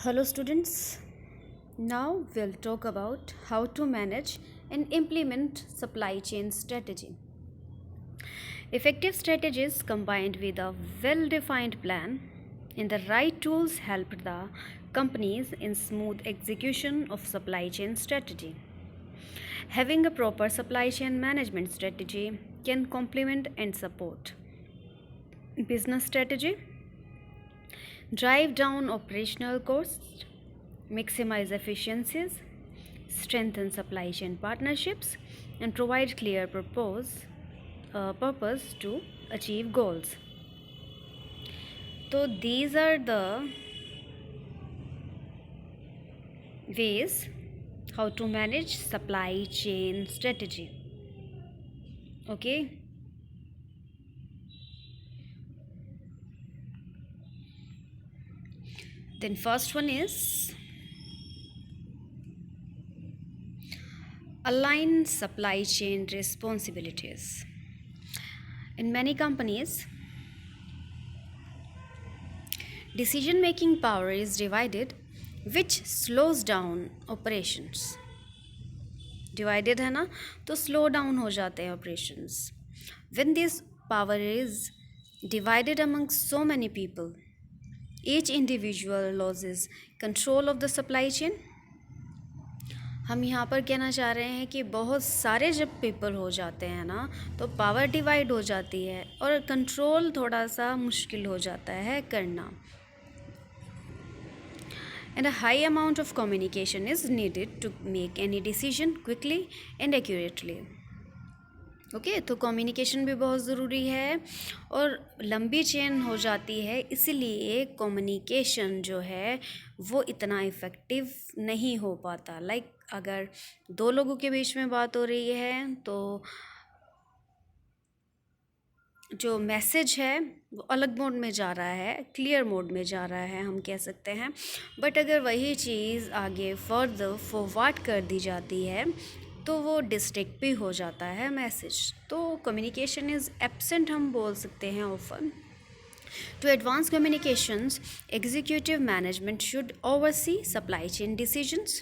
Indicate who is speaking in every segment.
Speaker 1: Hello, students. Now we'll talk about how to manage and implement supply chain strategy. Effective strategies combined with a well defined plan and the right tools help the companies in smooth execution of supply chain strategy. Having a proper supply chain management strategy can complement and support business strategy, drive down operational costs, maximize efficiencies, strengthen supply chain partnerships, and provide clear purpose to achieve goals. So these are the ways how to manage supply chain strategy. Okay. Then first one is align supply chain responsibilities. In many companies, decision making power is divided, which slows down operations. Divided है ना, तो slow down हो जाते हैं operations. When this power is divided among so many people, each individual losses control of the supply chain. हम यहाँ पर कहना चाह रहे हैं कि बहुत सारे जब पीपल हो जाते हैं ना, तो पावर डिवाइड हो जाती है और कंट्रोल थोड़ा सा मुश्किल हो जाता है करना. And a high amount of communication is needed to make any decision quickly and accurately. Okay तो कम्युनिकेशन भी बहुत ज़रूरी है और लंबी चेन हो जाती है, इसलिए कम्युनिकेशन जो है वो इतना इफ़ेक्टिव नहीं हो पाता. लाइक अगर दो लोगों के बीच में बात हो रही है तो जो मैसेज है वो अलग मोड में जा रहा है, क्लियर मोड में जा रहा है हम कह सकते हैं. बट अगर वही चीज़ आगे फर्दर फॉरवर्ड कर दी जाती है तो वो डिस्ट्रैक्ट भी हो जाता है मैसेज. तो कम्युनिकेशन इज़ एब्सेंट हम बोल सकते हैं often. To advance communications, executive management should oversee supply chain decisions.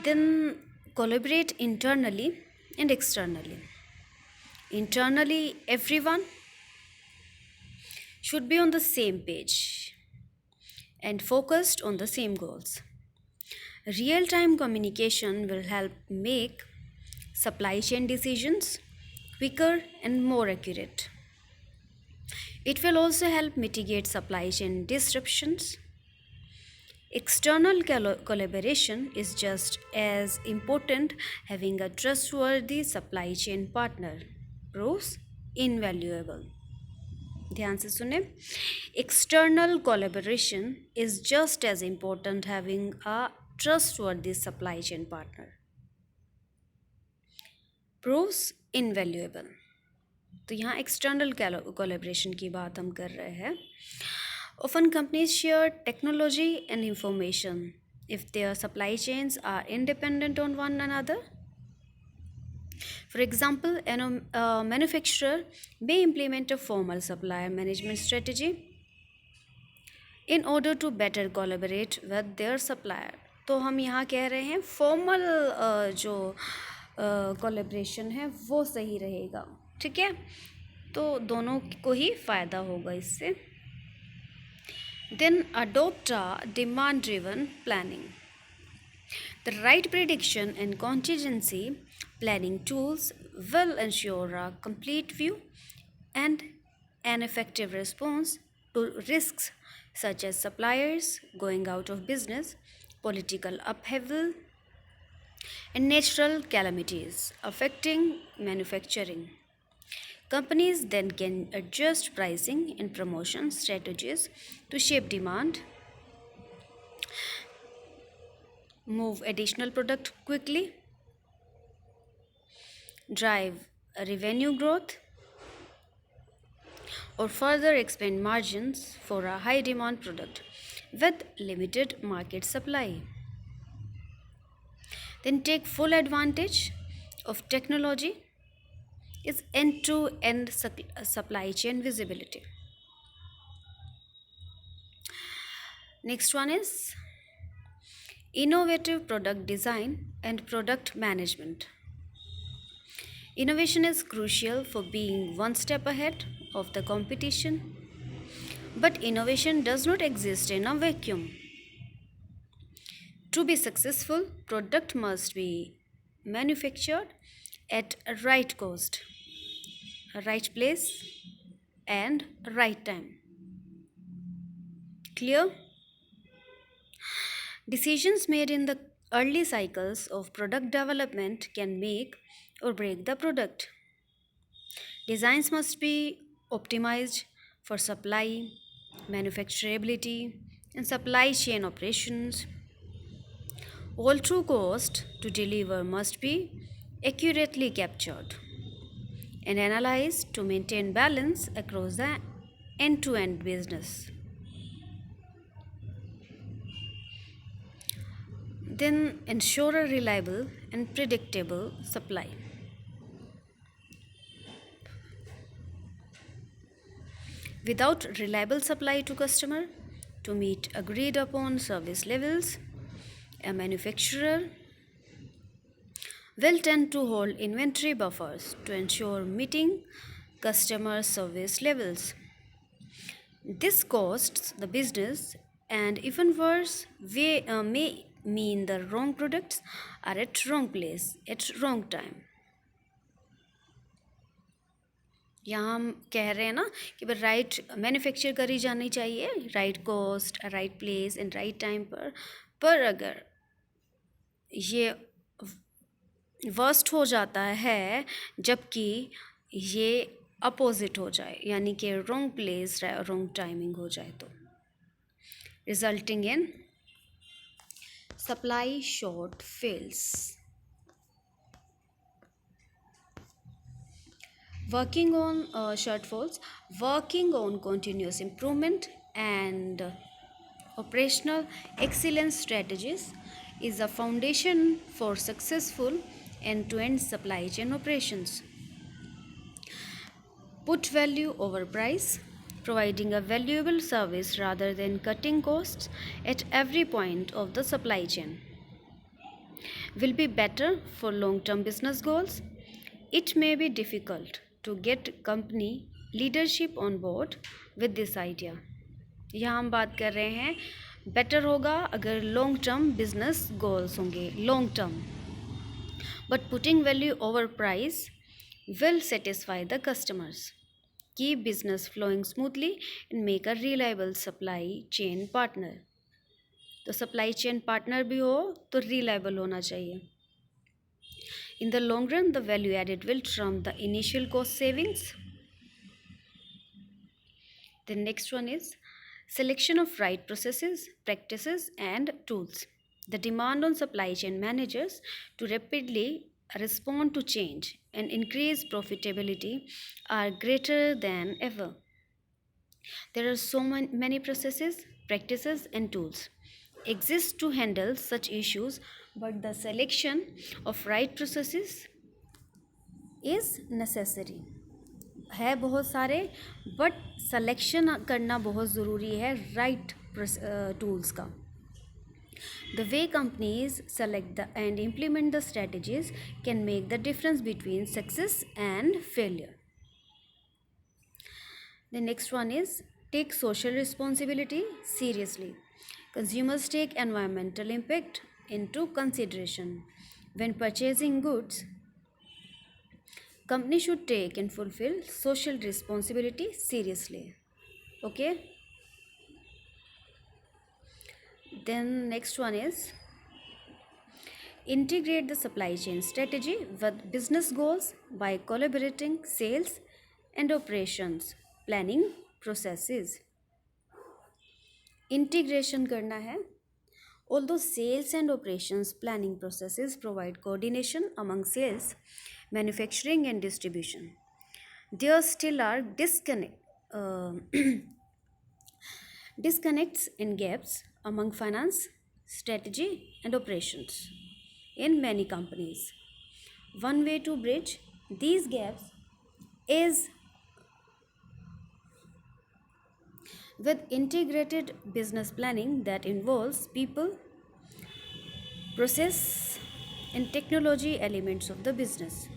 Speaker 1: Then collaborate internally and externally. Internally, everyone should be on the same page and focused on the same goals. Real-time communication will help make supply chain decisions quicker and more accurate. It will also help mitigate supply chain disruptions. External collaboration is just as important. Having a trustworthy supply chain partner proves invaluable. ध्यान से सुने, external collaboration is just as important having a trustworthy supply chain partner proves invaluable. तो यहाँ external collaboration की बात हम कर रहे हैं. Often companies share technology and information if their supply chains are independent on one another. For example, a manufacturer may implement a formal supplier management strategy in order to better collaborate with their supplier. तो हम यहाँ कह रहे हैं formal जो collaboration है वो सही रहेगा. ठीक है, तो दोनों को ही फ़ायदा होगा इससे. Then adopt a demand driven planning. The right prediction and contingency planning tools will ensure a complete view and an effective response to risks such as suppliers going out of business, political upheaval, and natural calamities affecting manufacturing. Companies then can adjust pricing and promotion strategies to shape demand, move additional product quickly, drive revenue growth, or further expand margins for a high demand product with limited market supply. Then take full advantage of technology is end-to-end supply chain visibility. Next one is innovative product design and product management. Innovation is crucial for being one step ahead of the competition, but innovation does not exist in a vacuum. To be successful, product must be manufactured at a right cost, a right place, and a right time. Clear? Decisions made in the early cycles of product development can make or break the product. Designs must be optimized for supply, manufacturability, and supply chain operations. All true cost to deliver must be accurately captured and analyzed to maintain balance across the end to end business. Then ensure a reliable and predictable supply. Without reliable supply to customer to meet agreed upon service levels, a manufacturer will tend to hold inventory buffers to ensure meeting customer service levels. This costs the business and even worse may mean the wrong products are at wrong place at wrong time. यहाँ हम कह रहे हैं ना कि भाई right manufacture करी जानी चाहिए right cost right place and right time पर अगर ये वर्स्ट हो जाता है जबकि ये अपोजिट हो जाए यानी कि रॉन्ग प्लेस रॉन्ग टाइमिंग हो जाए तो resulting in supply short fails. Working on shortfalls, working on continuous improvement and operational excellence strategies is a foundation for successful end-to-end supply chain operations. Put value over price, providing a valuable service rather than cutting costs at every point of the supply chain will be better for long-term business goals. It may be difficult to get company leadership on board with this idea. यहाँ हम बात कर रहे हैं better होगा अगर long term business goals होंगे long term but putting value over price will satisfy the customers, keep business flowing smoothly and make a reliable supply chain partner. तो सप्लाई चेन पार्टनर भी हो तो रिलायबल होना चाहिए. In the long run, the value added will trump the initial cost savings. The next one is selection of right processes, practices, and tools. The demand on supply chain managers to rapidly respond to change and increase profitability are greater than ever. There are so many processes, practices, and tools exist to handle such issues, but the selection of right processes is necessary. है बहुत सारे but selection करना बहुत ज़रूरी है right tools का. The way companies select and implement the strategies can make the difference between success and failure. The next one is take social responsibility seriously. Consumers take environmental impact into consideration when purchasing goods. Company should take and fulfill social responsibility seriously. Okay. Then next one is integrate the supply chain strategy with business goals by collaborating sales and operations planning processes. Integration करना है. Although sales and operations planning processes provide coordination among sales, manufacturing and distribution, there still are disconnects and gaps among finance, strategy and operations in many companies. One way to bridge these gaps is with integrated business planning that involves people, process, and technology elements of the business.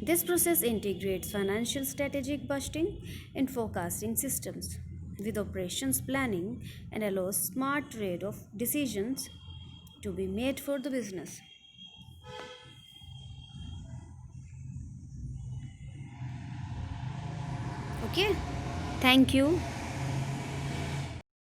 Speaker 1: This process integrates financial strategic budgeting and forecasting systems with operations planning and allows smart trade of decisions to be made for the business. Okay, thank you.